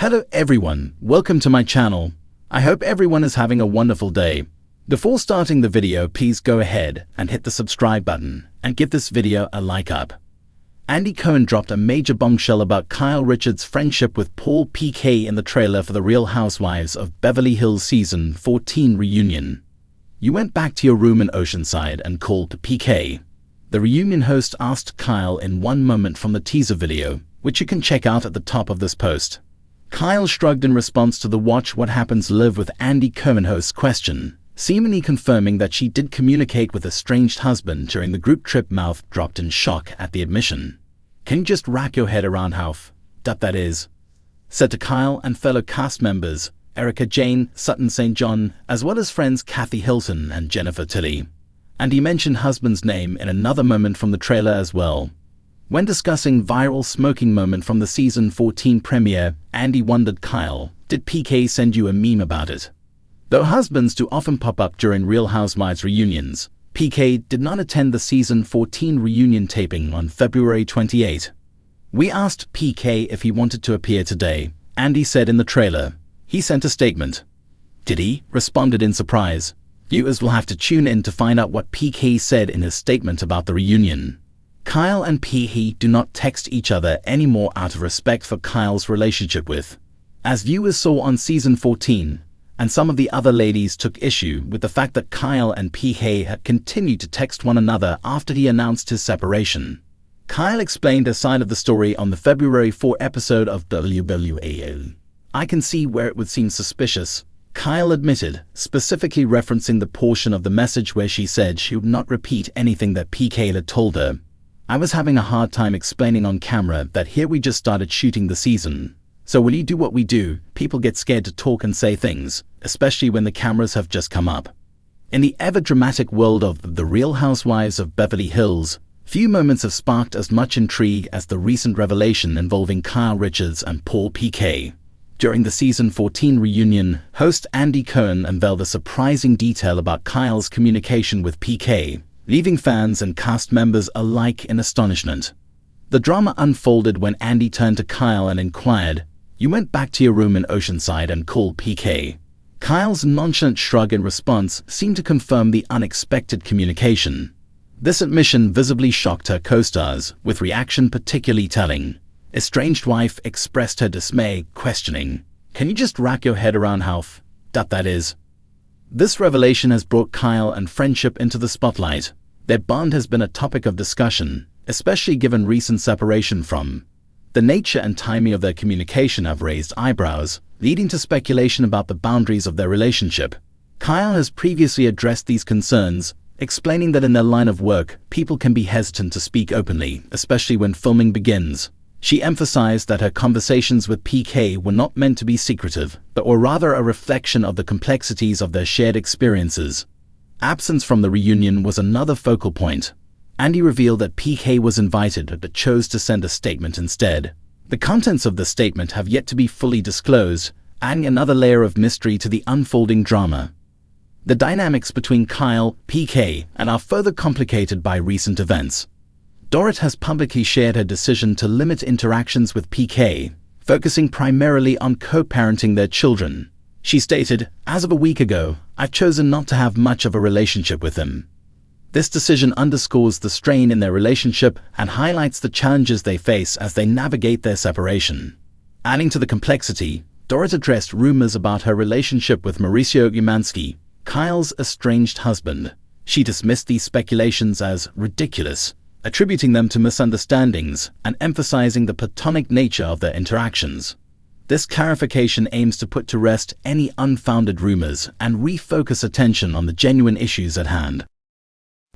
Hello everyone, welcome to my channel. I hope everyone is having a wonderful day. Before starting the video, please go ahead and hit the subscribe button and give this video a like up. Andy Cohen dropped a major bombshell about Kyle Richards' friendship with Paul PK in the trailer for the Real Housewives of Beverly Hills Season 14 reunion. You went back to your room in Oceanside and called PK. The reunion host asked Kyle in one moment from the teaser video, which you can check out at the top of this post. Kyle shrugged in response to the Watch What Happens Live with Andy Cohen host's question, seemingly confirming that she did communicate with estranged husband during the group trip. Mouth dropped in shock at the admission. "Can you just wrap your head around how f***ed up that is?" said to Kyle and fellow cast members Erica Jane, Sutton St. John, as well as friends Kathy Hilton and Jennifer Tilly. And he mentioned husband's name in another moment from the trailer as well. When discussing viral smoking moment from the season 14 premiere, Andy wondered, "Kyle, did PK send you a meme about it?" Though husbands do often pop up during Real Housewives reunions, PK did not attend the season 14 reunion taping on February 28. "We asked PK if he wanted to appear today," Andy said in the trailer. "He sent a statement." "Did he?" responded in surprise. Viewers will have to tune in to find out what PK said in his statement about the reunion. Kyle and PK do not text each other anymore out of respect for Kyle's relationship with. As viewers saw on season 14, and some of the other ladies took issue with the fact that Kyle and PK had continued to text one another after he announced his separation. Kyle explained a side of the story on the February 4 episode of WWHL. "I can see where it would seem suspicious," Kyle admitted, specifically referencing the portion of the message where she said she would not repeat anything that PK had told her. "I was having a hard time explaining on camera that here we just started shooting the season. So when you do what we do, people get scared to talk and say things, especially when the cameras have just come up." In the ever-dramatic world of The Real Housewives of Beverly Hills, few moments have sparked as much intrigue as the recent revelation involving Kyle Richards and Paul PK. During the season 14 reunion, host Andy Cohen unveiled a surprising detail about Kyle's communication with PK, leaving fans and cast members alike in astonishment. The drama unfolded when Andy turned to Kyle and inquired, "You went back to your room in Oceanside and called PK." Kyle's nonchalant shrug in response seemed to confirm the unexpected communication. This admission visibly shocked her co-stars, with reaction particularly telling. Estranged wife expressed her dismay, questioning, "Can you just wrap your head around how f***ed up that is?" This revelation has brought Kyle and friendship into the spotlight. Their bond has been a topic of discussion, especially given recent separation from. The nature and timing of their communication have raised eyebrows, leading to speculation about the boundaries of their relationship. Kyle has previously addressed these concerns, explaining that in their line of work, people can be hesitant to speak openly, especially when filming begins. She emphasized that her conversations with PK were not meant to be secretive, but were rather a reflection of the complexities of their shared experiences. Absence from the reunion was another focal point. Andy revealed that PK was invited but chose to send a statement instead. The contents of the statement have yet to be fully disclosed, adding another layer of mystery to the unfolding drama. The dynamics between Kyle, PK, and are further complicated by recent events. Dorrit has publicly shared her decision to limit interactions with PK, focusing primarily on co-parenting their children. She stated, "As of a week ago, I've chosen not to have much of a relationship with him." This decision underscores the strain in their relationship and highlights the challenges they face as they navigate their separation. Adding to the complexity, Dorrit addressed rumors about her relationship with Mauricio Umansky, Kyle's estranged husband. She dismissed these speculations as ridiculous, attributing them to misunderstandings and emphasizing the platonic nature of their interactions. This clarification aims to put to rest any unfounded rumors and refocus attention on the genuine issues at hand.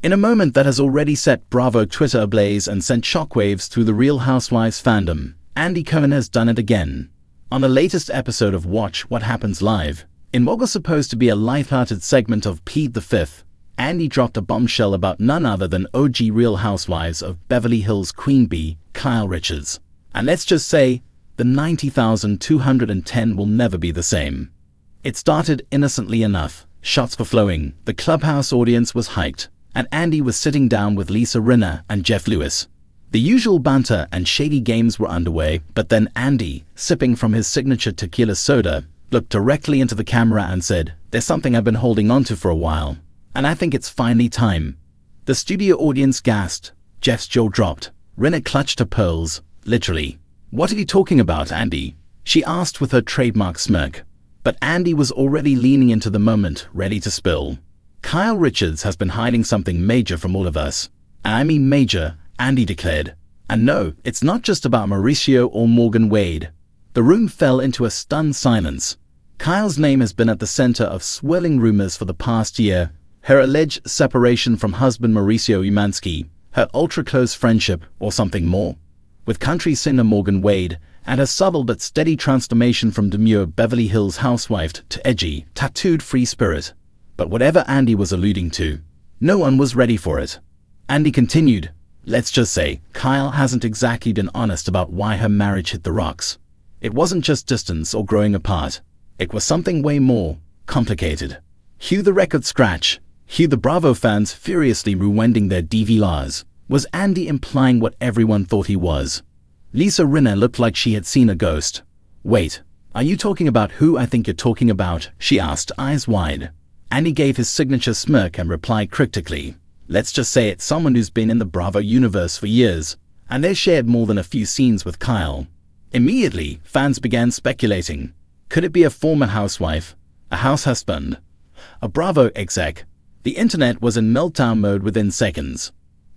In a moment that has already set Bravo Twitter ablaze and sent shockwaves through the Real Housewives fandom, Andy Cohen has done it again. On the latest episode of Watch What Happens Live, in what was supposed to be a lighthearted segment of Plead the Fifth, Andy dropped a bombshell about none other than OG Real Housewives of Beverly Hills Queen Bee, Kyle Richards. And let's just say, the 90,210 will never be the same. It started innocently enough, shots were flowing, the clubhouse audience was hyped, and Andy was sitting down with Lisa Rinna and Jeff Lewis. The usual banter and shady games were underway, but then Andy, sipping from his signature tequila soda, looked directly into the camera and said, "There's something I've been holding on to for a while, and I think it's finally time." The studio audience gasped. Jeff's jaw dropped. Rinna clutched her pearls, literally. "What are you talking about, Andy?" she asked with her trademark smirk. But Andy was already leaning into the moment, ready to spill. "Kyle Richards has been hiding something major from all of us. And I mean major," Andy declared. "And no, it's not just about Mauricio or Morgan Wade." The room fell into a stunned silence. Kyle's name has been at the center of swirling rumors for the past year. Her alleged separation from husband Mauricio Umansky, her ultra-close friendship, or something more, with country singer Morgan Wade, and her subtle but steady transformation from demure Beverly Hills housewife to edgy, tattooed free spirit. But whatever Andy was alluding to, no one was ready for it. Andy continued, "Let's just say, Kyle hasn't exactly been honest about why her marriage hit the rocks. It wasn't just distance or growing apart. It was something way more complicated." Cue the record scratch. Cue the Bravo fans furiously rewinding their DVRs. Was Andy implying what everyone thought he was? Lisa Rinna looked like she had seen a ghost. "Wait, are you talking about who I think you're talking about?" she asked, eyes wide. Andy gave his signature smirk and replied cryptically, "Let's just say it's someone who's been in the Bravo universe for years, and they've shared more than a few scenes with Kyle." Immediately, fans began speculating. Could it be a former housewife, a house husband, a Bravo exec? The internet was in meltdown mode within seconds.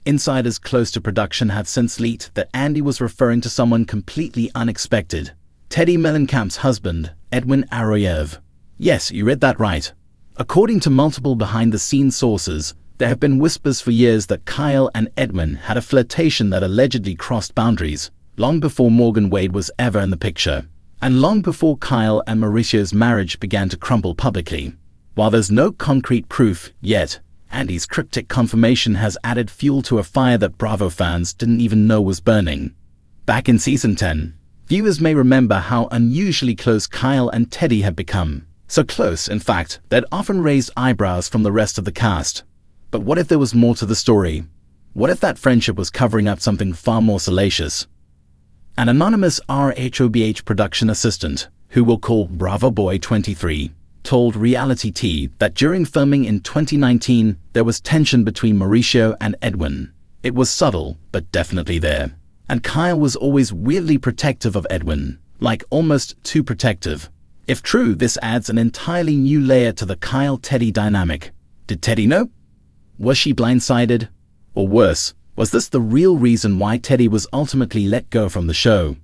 Insiders close to production have since leaked that Andy was referring to someone completely unexpected. Teddy Mellencamp's husband, Edwin Aroyev. Yes, you read that right. According to multiple behind-the-scenes sources, there have been whispers for years that Kyle and Edwin had a flirtation that allegedly crossed boundaries, long before Morgan Wade was ever in the picture, and long before Kyle and Mauricio's marriage began to crumble publicly. While there's no concrete proof yet, Andy's cryptic confirmation has added fuel to a fire that Bravo fans didn't even know was burning. Back in season 10, viewers may remember how unusually close Kyle and Teddy had become. So close, in fact, that often raised eyebrows from the rest of the cast. But what if there was more to the story? What if that friendship was covering up something far more salacious? An anonymous RHOBH production assistant, who we'll call Bravo Boy 23, told Reality T that during filming in 2019, there was tension between Mauricio and Edwin. It was subtle, but definitely there. And Kyle was always weirdly protective of Edwin, like almost too protective. If true, this adds an entirely new layer to the Kyle-Teddy dynamic. Did Teddy know? Was she blindsided? Or worse, was this the real reason why Teddy was ultimately let go from the show?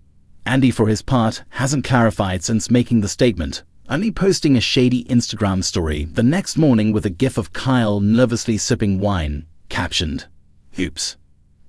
Andy, for his part, hasn't clarified since making the statement, only posting a shady Instagram story the next morning with a gif of Kyle nervously sipping wine, captioned, "Oops."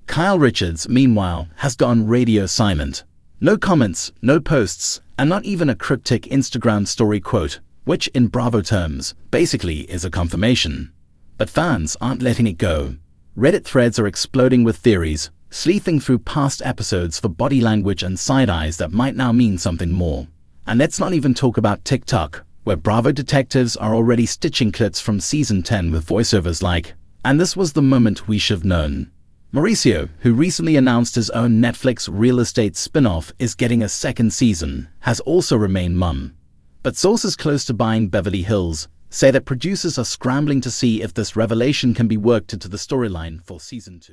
Kyle Richards, meanwhile, has gone radio silent. No comments, no posts, and not even a cryptic Instagram story quote, which in Bravo terms, basically is a confirmation. But fans aren't letting it go. Reddit threads are exploding with theories, sleething through past episodes for body language and side-eyes that might now mean something more. And let's not even talk about TikTok, where Bravo detectives are already stitching clips from season 10 with voiceovers like, "And this was the moment we should have known." Mauricio, who recently announced his own Netflix real estate spin-off is getting a second season, has also remained mum. But sources close to buying Beverly Hills say that producers are scrambling to see if this revelation can be worked into the storyline for season 2.